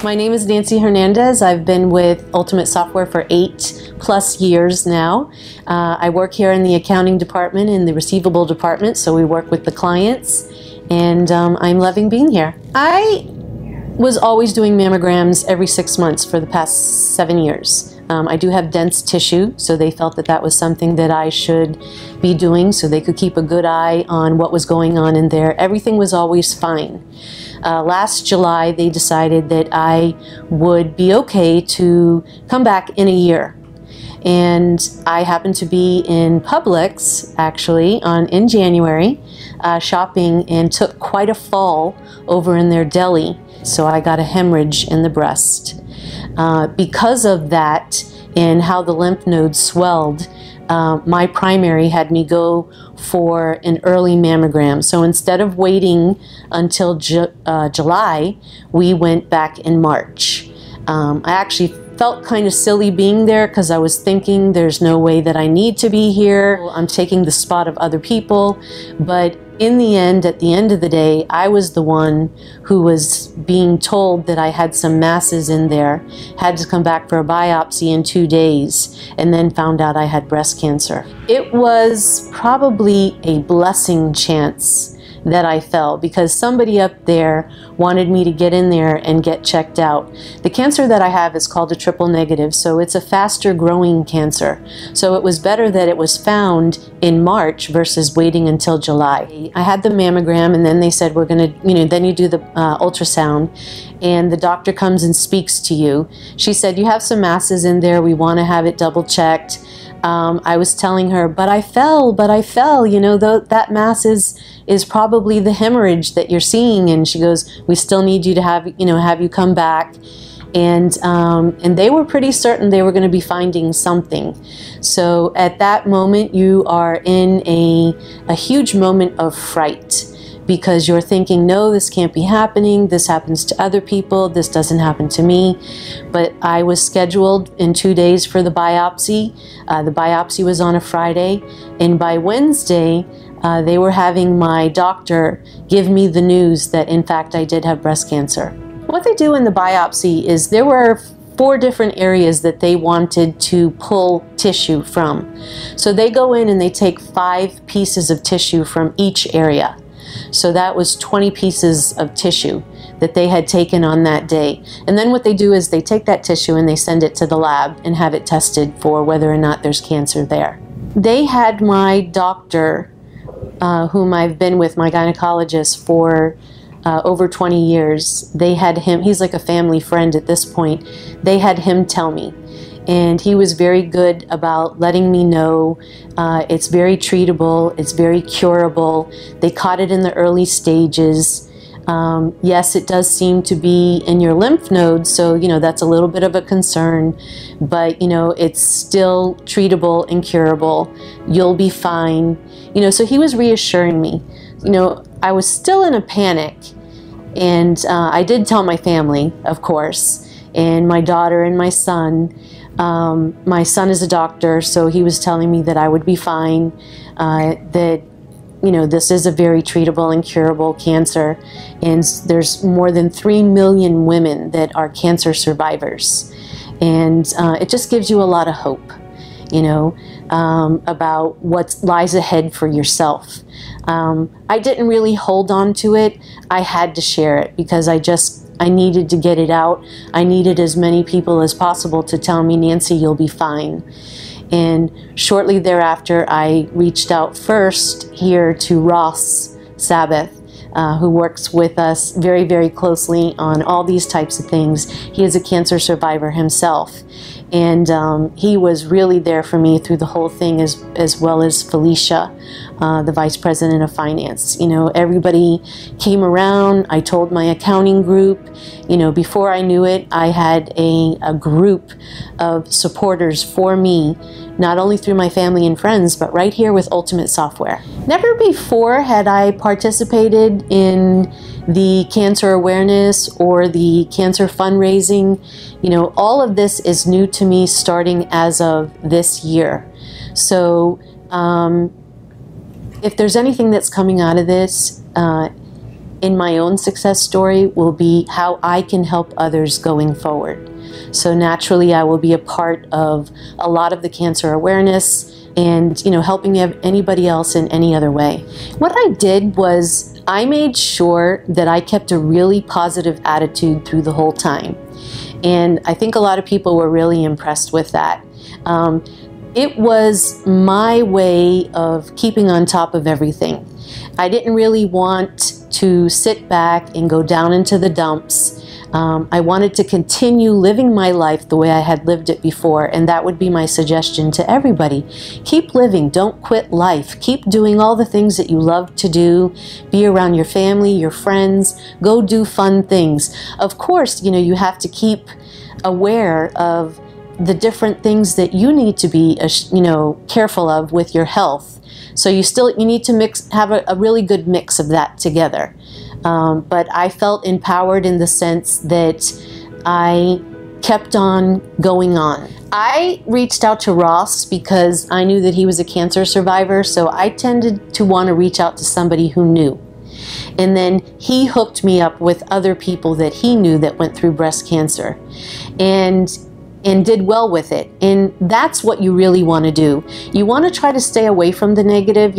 My name is Nancy Hernandez. I've been with Ultimate Software for 8+ years now. I work here in the accounting department, in the receivable department, so we work with the clients, and I'm loving being here. I was always doing mammograms every 6 months for the past 7 years. I do have dense tissue, so they felt that that was something that I should be doing so they could keep a good eye on what was going on in there. Everything was always fine. Last July, they decided that I would be okay to come back in a year. And I happened to be in Publix, actually, in January, shopping, and took quite a fall over in their deli. So I got a hemorrhage in the breast. Because of that and how the lymph nodes swelled, my primary had me go for an early mammogram. So instead of waiting until July, we went back in March. I actually felt kind of silly being there because I was thinking there's no way that I need to be here. I'm taking the spot of other people. But in the end, at the end of the day, I was the one who was being told that I had some masses in there, had to come back for a biopsy in 2 days, and then found out I had breast cancer. It was probably a blessing chance that I fell, because somebody up there wanted me to get in there and get checked out. The cancer that I have is called a triple negative, so it's a faster growing cancer. So it was better that it was found in March versus waiting until July. I had the mammogram, and then they said, we're gonna, then you do the ultrasound, and the doctor comes and speaks to you. She said, you have some masses in there, we wanna have it double checked. I was telling her, but I fell, that mass is probably the hemorrhage that you're seeing. And she goes, we still need you to have you come back. And they were pretty certain they were going to be finding something. So at that moment, you are in a huge moment of fright, because you're thinking, no, this can't be happening. This happens to other people. This doesn't happen to me. But I was scheduled in 2 days for the biopsy. The biopsy was on a Friday. And by Wednesday, they were having my doctor give me the news that, in fact, I did have breast cancer. What they do in the biopsy is there were 4 different areas that they wanted to pull tissue from. So they go in and they take 5 pieces of tissue from each area. So that was 20 pieces of tissue that they had taken on that day. And then what they do is they take that tissue and they send it to the lab and have it tested for whether or not there's cancer there. They had my doctor, whom I've been with, my gynecologist, for over 20 years. They had him, he's like a family friend at this point. They had him tell me. And he was very good about letting me know it's very treatable, it's very curable. They caught it in the early stages. Yes, it does seem to be in your lymph nodes, so that's a little bit of a concern, but it's still treatable and curable. You'll be fine. So he was reassuring me. I was still in a panic, and I did tell my family, of course, and my daughter and my son. My son is a doctor, so he was telling me that I would be fine, that this is a very treatable and curable cancer, and there's more than 3 million women that are cancer survivors, and it just gives you a lot of hope, about what lies ahead for yourself. I didn't really hold on to it. I had to share it because I needed to get it out. I needed as many people as possible to tell me, Nancy, you'll be fine. And shortly thereafter, I reached out first here to Ross Sabbath, who works with us very, very closely on all these types of things. He is a cancer survivor himself. And he was really there for me through the whole thing, as well as Felicia, the Vice President of Finance. Everybody came around. I told my accounting group. Before I knew it, I had a group of supporters for me, not only through my family and friends, but right here with Ultimate Software. Never before had I participated in the cancer awareness or the cancer fundraising. All of this is new to me starting as of this year. So if there's anything that's coming out of this, in my own success story will be how I can help others going forward. So naturally, I will be a part of a lot of the cancer awareness and, helping anybody else in any other way. What I did was I made sure that I kept a really positive attitude through the whole time. And I think a lot of people were really impressed with that. It was my way of keeping on top of everything. I didn't really want to sit back and go down into the dumps. I wanted to continue living my life the way I had lived it before, and that would be my suggestion to everybody. Keep living, don't quit life. Keep doing all the things that you love to do. Be around your family, your friends, go do fun things. Of course, you have to keep aware of the different things that you need to be, careful of with your health. So you need to have a really good mix of that together. But I felt empowered in the sense that I kept on going on. I reached out to Ross because I knew that he was a cancer survivor, so I tended to want to reach out to somebody who knew. And then he hooked me up with other people that he knew that went through breast cancer and did well with it. And that's what you really want to do. You want to try to stay away from the negative.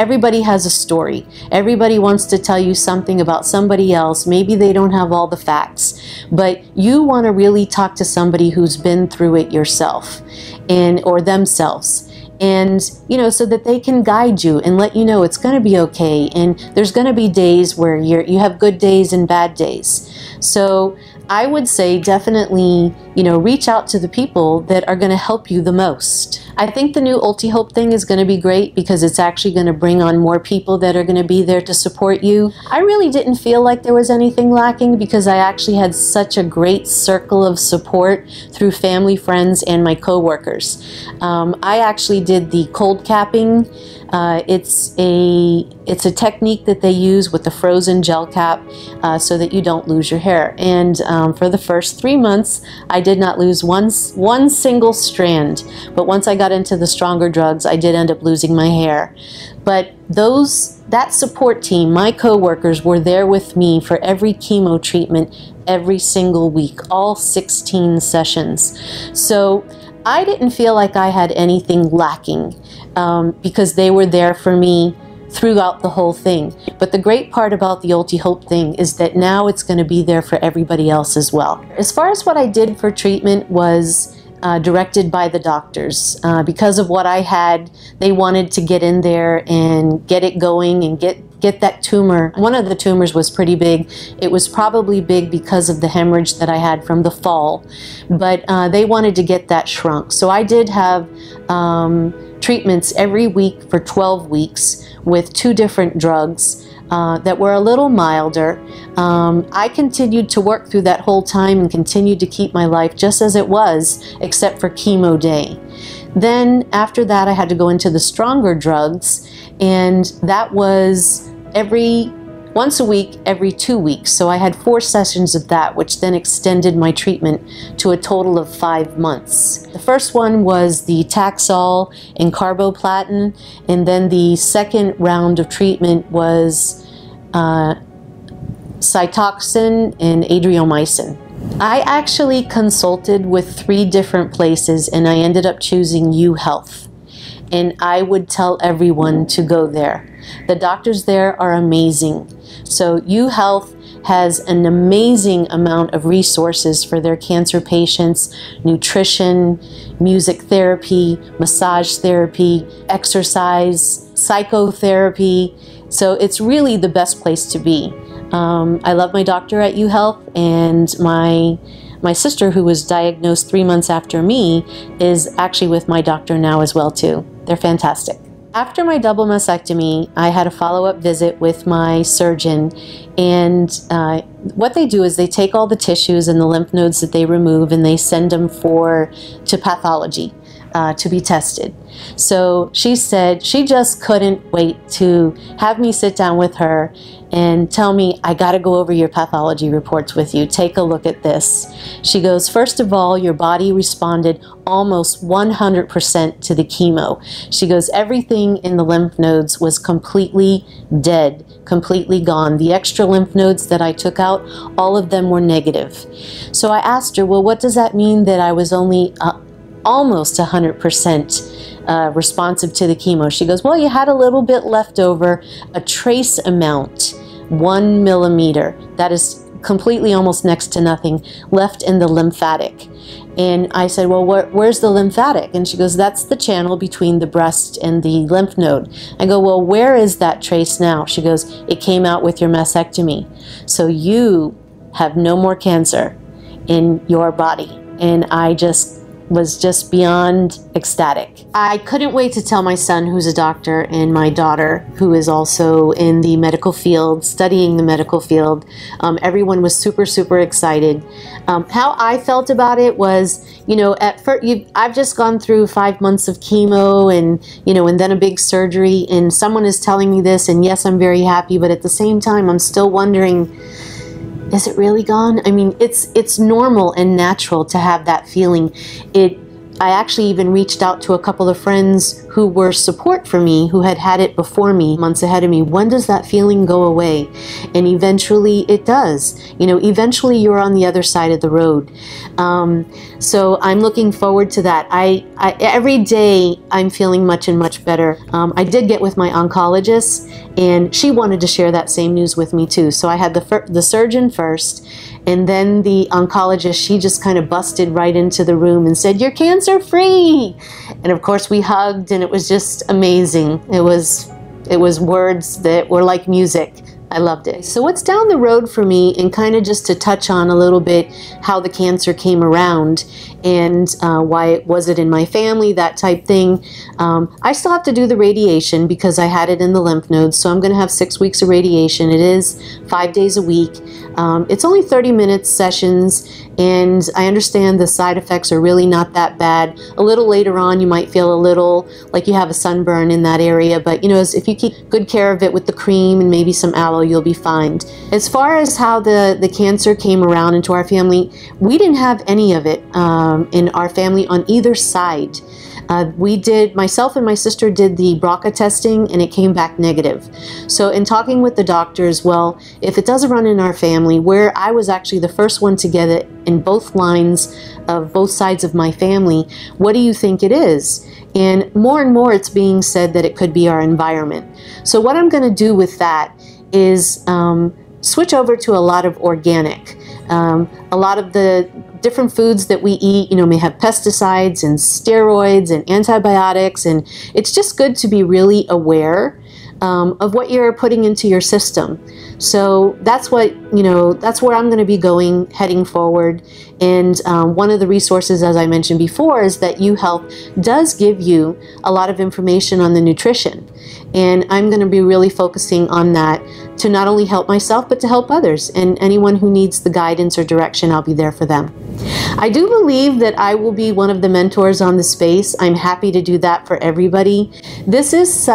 Everybody has a story. Everybody wants to tell you something about somebody else. Maybe they don't have all the facts, but you want to really talk to somebody who's been through it yourself or themselves. And, so that they can guide you and let you know it's going to be okay. And there's going to be days where you have good days and bad days. So I would say definitely, reach out to the people that are going to help you the most. I think the new UltiHOPE thing is going to be great because it's actually going to bring on more people that are going to be there to support you. I really didn't feel like there was anything lacking because I actually had such a great circle of support through family, friends, and my coworkers. I actually did the cold capping. It's a technique that they use with the frozen gel cap so that you don't lose your hair. And for the first 3 months, I did not lose one single strand. But once I got into the stronger drugs, I did end up losing my hair. But that support team, my coworkers, were there with me for every chemo treatment every single week, all 16 sessions. So I didn't feel like I had anything lacking because they were there for me throughout the whole thing. But the great part about the UltiHOPE thing is that now it's going to be there for everybody else as well. As far as what I did for treatment was directed by the doctors. Because of what I had, they wanted to get in there and get it going and get that tumor. One of the tumors was pretty big. It was probably big because of the hemorrhage that I had from the fall, but they wanted to get that shrunk. So I did have treatments every week for 12 weeks with 2 different drugs that were a little milder. I continued to work through that whole time and continued to keep my life just as it was, except for chemo day. Then after that, I had to go into the stronger drugs, and that was once a week, every 2 weeks. So I had 4 sessions of that, which then extended my treatment to a total of 5 months. The first one was the Taxol and carboplatin, and then the second round of treatment was Cytoxan and adriamycin. I actually consulted with 3 different places, and I ended up choosing Uhealth. And I would tell everyone to go there. The doctors there are amazing. So Uhealth has an amazing amount of resources for their cancer patients: nutrition, music therapy, massage therapy, exercise, psychotherapy. So it's really the best place to be. I love my doctor at Uhealth, and my sister, who was diagnosed 3 months after me, is actually with my doctor now as well too. They're fantastic. After my double mastectomy, I had a follow-up visit with my surgeon, and what they do is they take all the tissues and the lymph nodes that they remove and they send them to pathology. to be tested. So she said she just couldn't wait to have me sit down with her and tell me, I got to go over your pathology reports with you. Take a look at this. She goes, first of all, your body responded almost 100% to the chemo. She goes, everything in the lymph nodes was completely dead, completely gone. The extra lymph nodes that I took out, all of them were negative. So I asked her, well, what does that mean that I was only almost 100% responsive to the chemo? She goes, well, you had a little bit left over, a trace amount, 1 millimeter. That is completely almost next to nothing left in the lymphatic. And I said, well, where's the lymphatic? And she goes, that's the channel between the breast and the lymph node. I go, well, where is that trace now? She goes, it came out with your mastectomy. So you have no more cancer in your body. And I was just beyond ecstatic. I couldn't wait to tell my son, who's a doctor, and my daughter, who is also in the medical field, studying the medical field. Everyone was super, super excited. How I felt about it was, you know, at first, I've just gone through 5 months of chemo and, you know, and then a big surgery, and someone is telling me this, and yes, I'm very happy, but at the same time, I'm still wondering, is it really gone? I mean, it's normal and natural to have that feeling. I actually even reached out to a couple of friends who were support for me, who had had it before me, months ahead of me. When does that feeling go away? And eventually it does. You know, eventually you're on the other side of the road. So I'm looking forward to that. Every day I'm feeling much and much better. I did get with my oncologist, and she wanted to share that same news with me too. So I had the surgeon first, and then the oncologist. She just kind of busted right into the room and said, you're cancer free. And of course we hugged, and it was just amazing. It was words that were like music. I loved it. So what's down the road for me, and kind of just to touch on a little bit how the cancer came around and why was it in my family, that type thing. I still have to do the radiation because I had it in the lymph nodes, so I'm going to have 6 weeks of radiation. It is 5 days a week. It's only 30-minute sessions, and I understand the side effects are really not that bad. A little later on, you might feel a little like you have a sunburn in that area, but you know, if you keep good care of it with the cream and maybe some aloe, you'll be fine. As far as how the cancer came around into our family, we didn't have any of it in our family on either side. Myself and my sister did the BRCA testing, and it came back negative. So in talking with the doctors, well, if it doesn't run in our family, where I was actually the first one to get it in both lines of both sides of my family, what do you think it is? And more it's being said that it could be our environment. So what I'm going to do with that is switch over to a lot of organic. A lot of the different foods that we eat, you know, may have pesticides and steroids and antibiotics, and it's just good to be really aware of what you're putting into your system. So that's what, you know, that's where I'm going to be heading forward. And one of the resources, as I mentioned before, is that UltiHOPE does give you a lot of information on the nutrition. And I'm going to be really focusing on that to not only help myself, but to help others. And anyone who needs the guidance or direction, I'll be there for them. I do believe that I will be one of the mentors on the space. I'm happy to do that for everybody. This is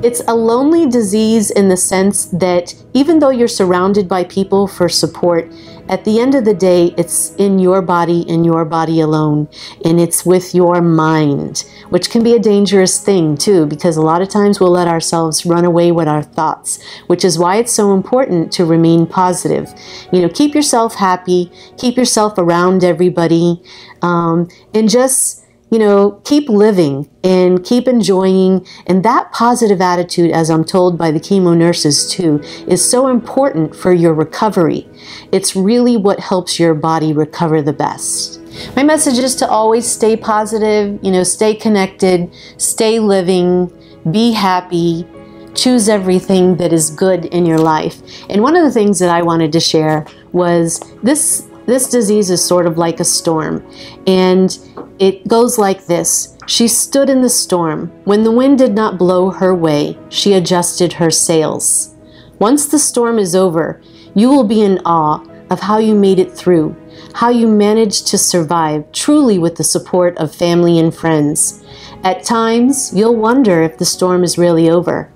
it's a lonely disease in the sense that even though you're surrounded by people for support, at the end of the day, it's in your body and your body alone, and it's with your mind, which can be a dangerous thing too, because a lot of times we'll let ourselves run away with our thoughts, which is why it's so important to remain positive. You know, keep yourself happy, keep yourself around everybody, and just, you know, keep living and keep enjoying. And that positive attitude, as I'm told by the chemo nurses too, is so important for your recovery. It's really what helps your body recover the best. My message is to always stay positive, you know, stay connected, stay living, be happy, choose everything that is good in your life. And one of the things that I wanted to share was this disease is sort of like a storm, and it goes like this. She stood in the storm. When the wind did not blow her way, she adjusted her sails. Once the storm is over, you will be in awe of how you made it through, how you managed to survive, truly with the support of family and friends. At times, you'll wonder if the storm is really over.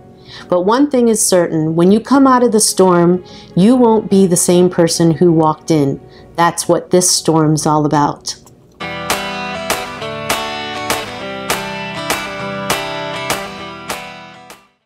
But one thing is certain, when you come out of the storm, you won't be the same person who walked in. That's what this storm's all about.